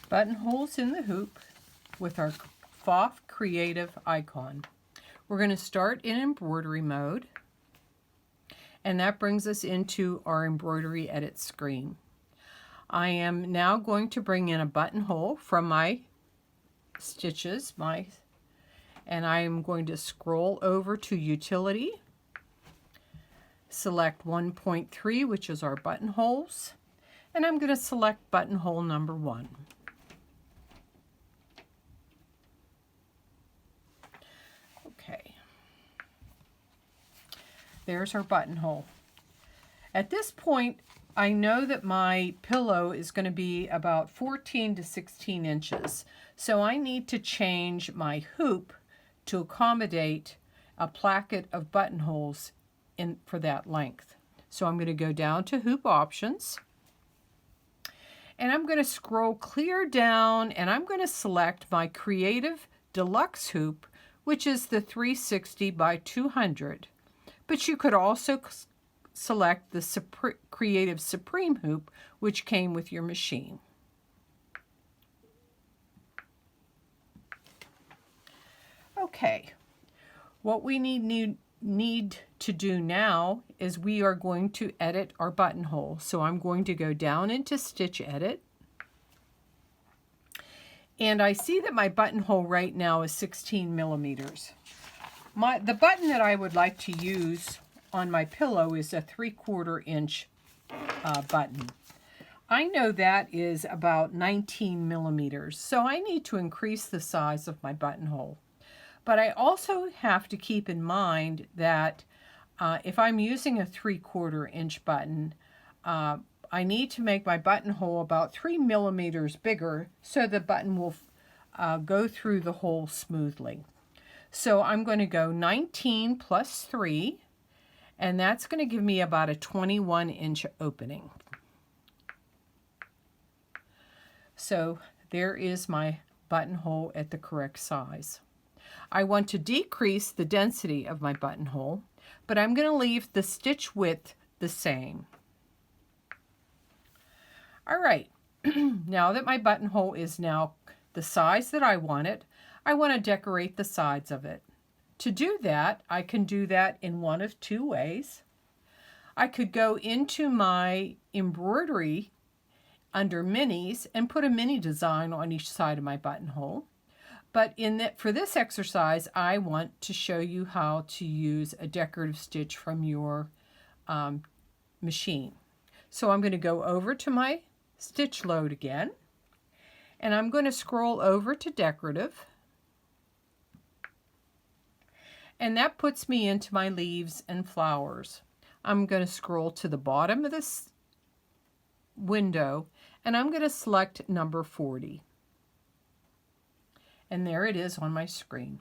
Buttonholes in the hoop with our Pfaff Creative Icon. We're going to start in embroidery mode, and that brings us into our embroidery edit screen. I am now going to bring in a buttonhole from my stitches, and I am going to scroll over to Utility, select 1.3, which is our buttonholes, and I'm going to select buttonhole number 1. Okay, there's our buttonhole. At this point, I know that my pillow is going to be about 14 to 16 inches, so I need to change my hoop to accommodate a placket of buttonholes for that length. So I'm going to go down to Hoop Options, and I'm going to scroll clear down, and I'm going to select my Creative Deluxe hoop, which is the 360 by 200. But you could also select the Creative Supreme hoop, which came with your machine. Okay, what we need to do now is we are going to edit our buttonhole. So I'm going to go down into Stitch Edit, and I see that my buttonhole right now is 16 millimeters. The button that I would like to use on my pillow is a 3/4 inch button. I know that is about 19 millimeters, so I need to increase the size of my buttonhole. But I also have to keep in mind that if I'm using a 3/4 inch button, I need to make my buttonhole about 3 millimeters bigger so the button will go through the hole smoothly. So I'm going to go 19 plus 3, and that's going to give me about a 21 inch opening. So there is my buttonhole at the correct size. I want to decrease the density of my buttonhole, but I'm going to leave the stitch width the same. All right, now that my buttonhole is now the size that I want it, I want to decorate the sides of it. To do that, I can do that in one of two ways. I could go into my embroidery under minis and put a mini design on each side of my buttonhole. But for this exercise, I want to show you how to use a decorative stitch from your machine. So I'm going to go over to my stitch load again, and I'm going to scroll over to decorative, and that puts me into my leaves and flowers. I'm going to scroll to the bottom of this window, and I'm going to select number 40. And there it is on my screen.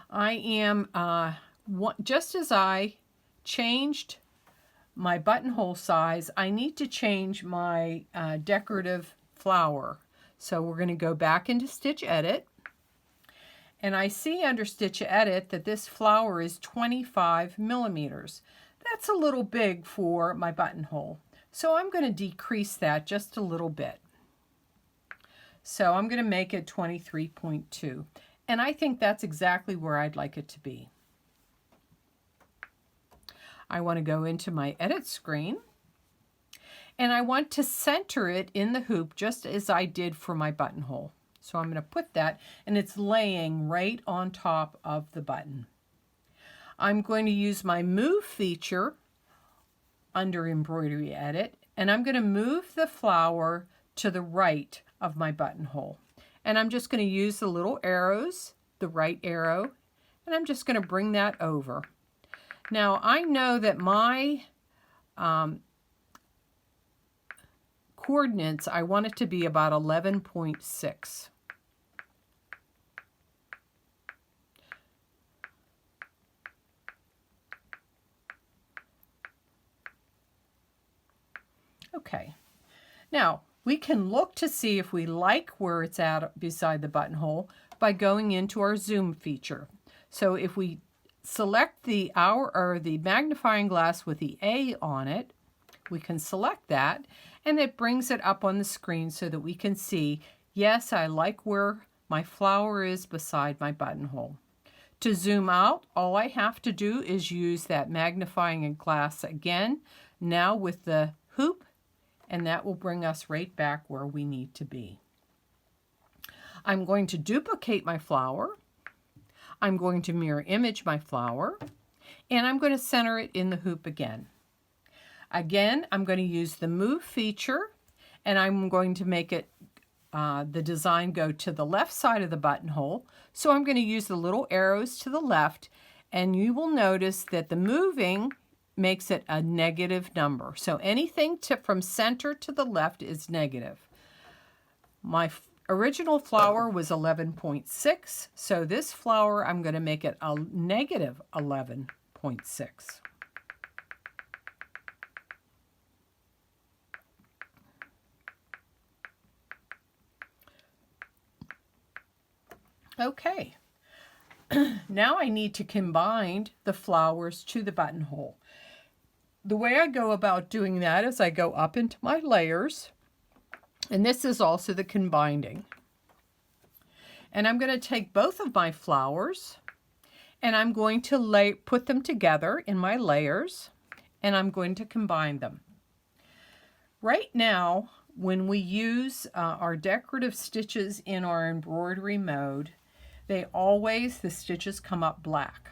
I am, just as I changed my buttonhole size, I need to change my decorative flower. So we're going to go back into Stitch Edit, and I see under Stitch Edit that this flower is 25 millimeters. That's a little big for my buttonhole, so I'm going to decrease that just a little bit. So I'm going to make it 23.2, and I think that's exactly where I'd like it to be. I want to go into my edit screen, and I want to center it in the hoop just as I did for my buttonhole. So I'm going to put that, and it's laying right on top of the button. I'm going to use my move feature under embroidery edit, and I'm going to move the flower to the right of my buttonhole. And I'm just going to use the little arrows, the right arrow, and I'm just going to bring that over. Now I know that my coordinates, I want it to be about 11.6. Okay, now we can look to see if we like where it's at beside the buttonhole by going into our zoom feature. So if we select the magnifying glass with the A on it, We can select that, and it brings it up on the screen so that we can see, yes, I like where my flower is beside my buttonhole. To zoom out, all I have to do is use that magnifying glass again, now with the hoop, and that will bring us right back where we need to be. I'm going to duplicate my flower. I'm going to mirror image my flower, and I'm going to center it in the hoop again. Again, I'm going to use the move feature, and I'm going to make it the design go to the left side of the buttonhole. So I'm going to use the little arrows to the left, and you will notice that the moving makes it a negative number. So anything from center to the left is negative. My original flower was 11.6, so this flower I'm going to make it a negative 11.6. Okay, now I need to combine the flowers to the buttonhole. The way I go about doing that is I go up into my layers, and this is also the combining. And I'm going to take both of my flowers, and I'm going to put them together in my layers, and I'm going to combine them. Right now, when we use our decorative stitches in our embroidery mode, the stitches come up black.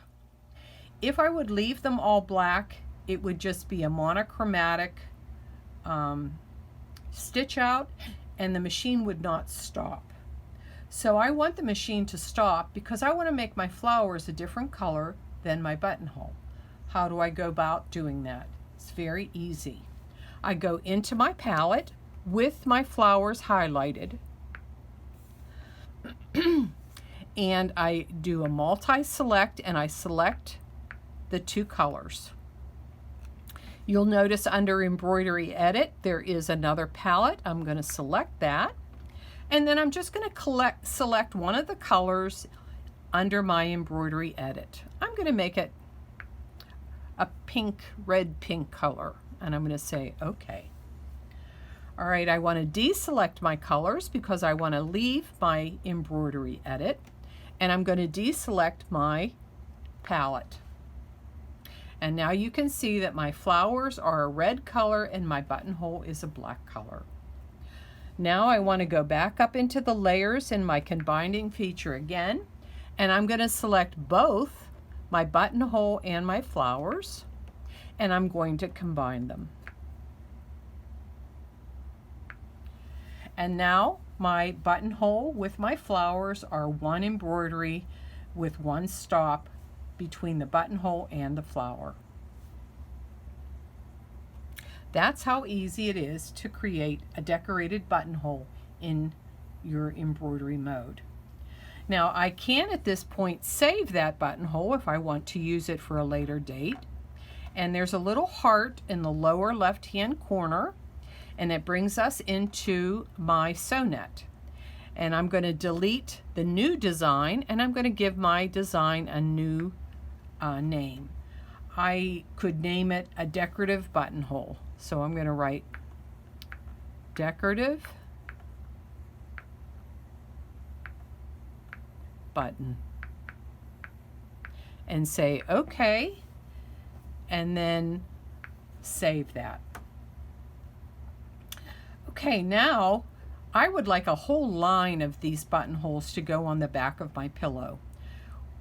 If I would leave them all black, it would just be a monochromatic stitch out, and the machine would not stop. So I want the machine to stop because I want to make my flowers a different color than my buttonhole. How do I go about doing that? It's very easy. I go into my palette with my flowers highlighted, and I do a multi-select, and I select the two colors. You'll notice under Embroidery Edit, there is another palette. I'm going to select that. And then I'm just going to select one of the colors under my Embroidery Edit. I'm going to make it a pink, red-pink color. And I'm going to say, okay. All right, I want to deselect my colors because I want to leave my Embroidery Edit. And I'm going to deselect my palette. And now you can see that my flowers are a red color and my buttonhole is a black color. Now I want to go back up into the layers in my combining feature again, and I'm going to select both my buttonhole and my flowers, and I'm going to combine them. And now my buttonhole with my flowers are one embroidery with one stop between the buttonhole and the flower. That's how easy it is to create a decorated buttonhole in your embroidery mode. Now I can at this point save that buttonhole if I want to use it for a later date. And there's a little heart in the lower left-hand corner, and it brings us into my sew net. And I'm going to delete the new design, and I'm going to give my design a new name. I could name it a decorative buttonhole. So I'm going to write decorative button and say okay, and then save that. Okay, now I would like a whole line of these buttonholes to go on the back of my pillow.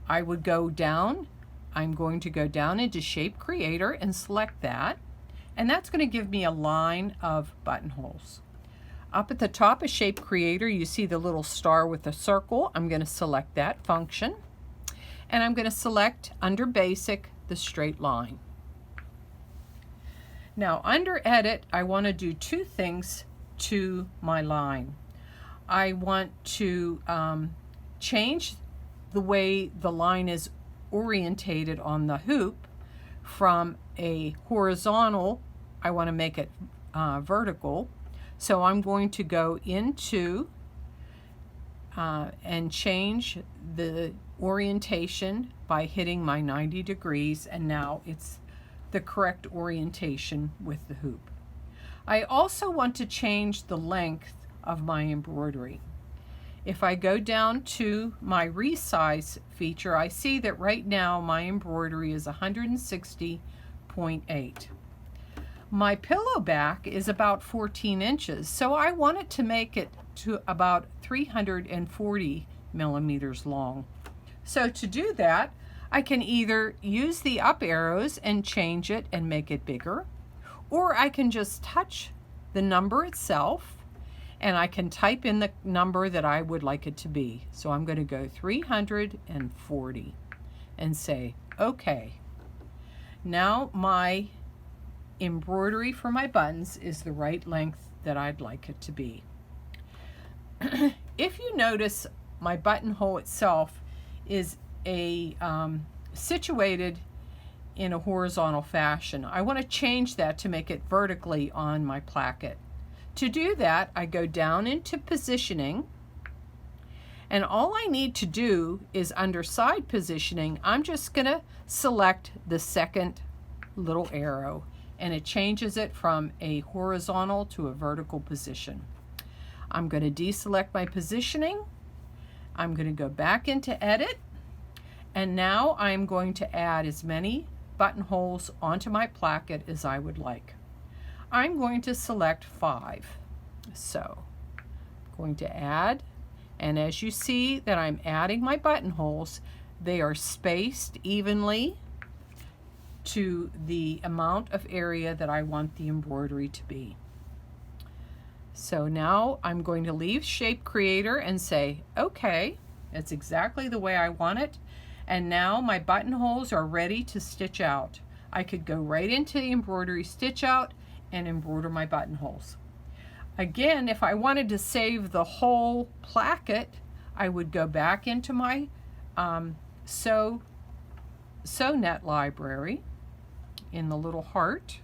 I would go down, I'm going to go down into Shape Creator and select that, and that's going to give me a line of buttonholes. Up at the top of Shape Creator, you see the little star with the circle. I'm going to select that function, and I'm going to select under Basic the straight line. Now under Edit, I want to do two things to my line. I want to change the way the line is orientated on the hoop from a horizontal. I want to make it vertical. So I'm going to go into and change the orientation by hitting my 90 degrees, and now it's the correct orientation with the hoop. I also want to change the length of my embroidery. If I go down to my resize feature, I see that right now my embroidery is 160.8. My pillow back is about 14 inches, so I want it to make it to about 340 millimeters long. So to do that, I can either use the up arrows and change it and make it bigger, or I can just touch the number itself and I can type in the number that I would like it to be. So I'm going to go 340 and say OK. Now my embroidery for my buttons is the right length that I'd like it to be. If you notice, my buttonhole itself is situated in a horizontal fashion. I want to change that to make it vertically on my placket. To do that, I go down into positioning, and all I need to do is under side positioning, I'm just going to select the second little arrow, and it changes it from a horizontal to a vertical position. I'm going to deselect my positioning. I'm going to go back into edit, and now I'm going to add as many buttonholes onto my placket as I would like. I'm going to select 5. So I'm going to add, and as you see that I'm adding my buttonholes, they are spaced evenly to the amount of area that I want the embroidery to be. So now I'm going to leave Shape Creator and say, OK, it's exactly the way I want it. And now my buttonholes are ready to stitch out. I could go right into the embroidery stitch out and embroider my buttonholes. Again, if I wanted to save the whole placket, I would go back into my Sew Net library in the little heart.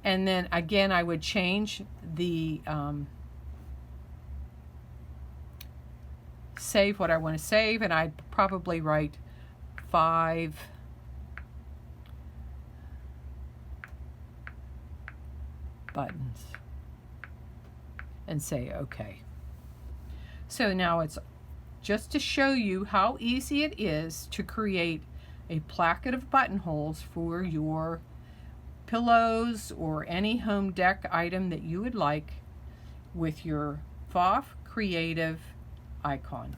And then again, I would change the save what I want to save, and I'd probably write 5 buttons and say OK. So now it's just to show you how easy it is to create a placket of buttonholes for your pillows or any home dec item that you would like with your Pfaff Creative Icon.